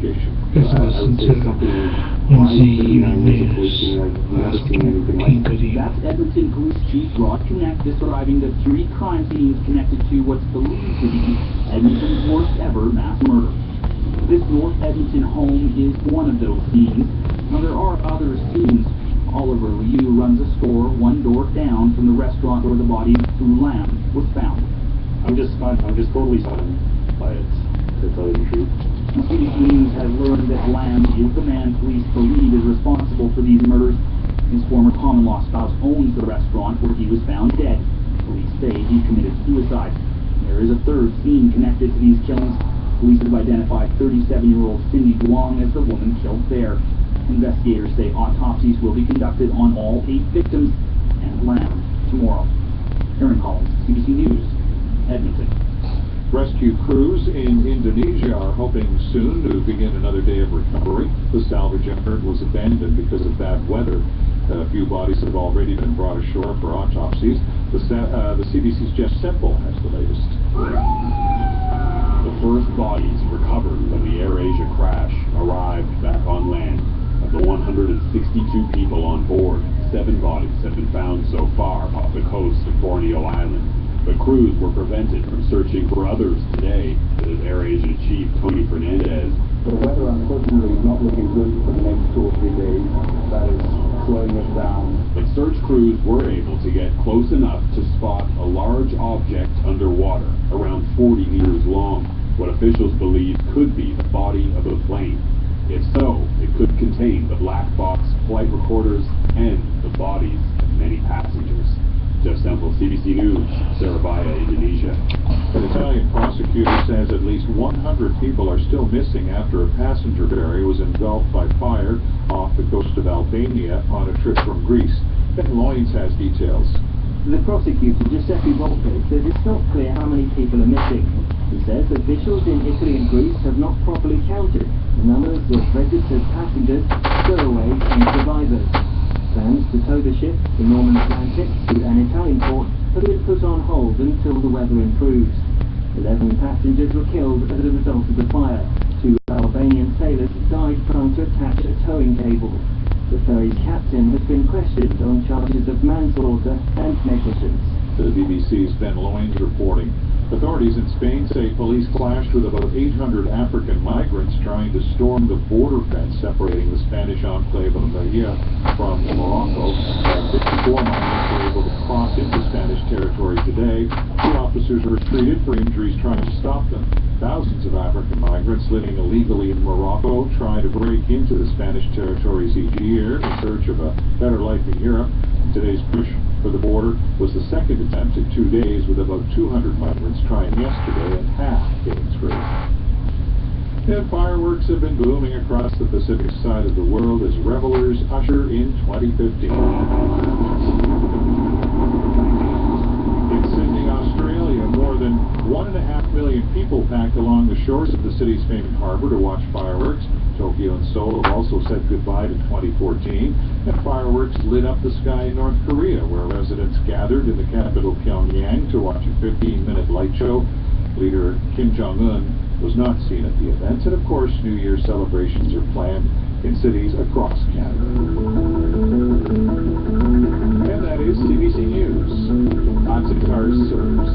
investigation. Listen to Wednesday evening news last 15:30. That's Edmonton Police Chief Rod Connect describing the 3 crime scenes connected to what's believed to be Edmonton's worst ever mass murder. This North Edmonton home is one of those scenes. Now there are other scenes. Oliver Liu runs a store 1 door down from the restaurant where the body of Fu Lam was found. I'm just totally stunned by it, to tell you the truth. CBC News has learned that Lam is the man police believe is responsible for these murders. His former common-law spouse owns the restaurant where he was found dead. Police say he committed suicide. There is a 3rd scene connected to these killings. Police have identified 37-year-old Cindy Duong as the woman killed there. Investigators say autopsies will be conducted on all 8 victims and Lam tomorrow. Aaron Collins, CBC News, Edmonton. Rescue crews in Indonesia are hoping soon to begin another day of recovery. The salvage effort was abandoned because of bad weather. A few bodies have already been brought ashore for autopsies. The CBC's Jeff Semple has the latest. The first bodies recovered from the AirAsia crash arrived back on land. Of the 162 people on board, 7 bodies have been found so far off the coast of Borneo Island. The crews were prevented from searching for others today, says AirAsia Chief Tony Fernandez. The weather, unfortunately, is not looking good for the next 2 or 3 days. That is slowing us down. But search crews were able to get close enough to spot a large object underwater, around 40 meters long, what officials believe could be the body of a plane. If so, it could contain the black box flight recorders and the bodies of many passengers. Jeff Semple, CBC News, Surabaya, Indonesia. An Italian prosecutor says at least 100 people are still missing after a passenger ferry was engulfed by fire off the coast of Albania on a trip from Greece. Ben Loynes has details. The prosecutor, Giuseppe Volpe, says it's not clear how many people are missing. He says officials in Italy and Greece have not properly counted the numbers of registered passengers, stowaways and survivors. Plans to tow the ship, the Norman Atlantic, to an Italian port have been put on hold until the weather improves. 11 passengers were killed as a result of the fire. 2 Albanian sailors died trying to attach a towing cable. The ferry's captain has been questioned on charges of manslaughter and negligence. The BBC's Ben Loynes reporting. Authorities in Spain say police clashed with about 800 African migrants trying to storm the border fence separating the Spanish enclave of Bahia from Morocco. 54 migrants were able to cross into Spanish territory today. 2 officers were treated for injuries trying to stop them. Thousands of African migrants living illegally in Morocco try to break into the Spanish territories each year in search of a better life in Europe. Today's push for the border was the 2nd attempt in 2 days, with about 200 migrants trying yesterday and half getting through. And fireworks have been booming across the Pacific side of the world as revelers usher in 2015. In Sydney, Australia, more than 1.5 million people packed along the shores of the city's famous harbour to watch fireworks. Tokyo and Seoul have also said goodbye to 2014, and fireworks lit up the sky in North Korea, where residents gathered in the capital Pyongyang to watch a 15-minute light show. Leader Kim Jong-un was not seen at the event, and of course New Year's celebrations are planned in cities across Canada. And that is CBC News. Lots of cars serves.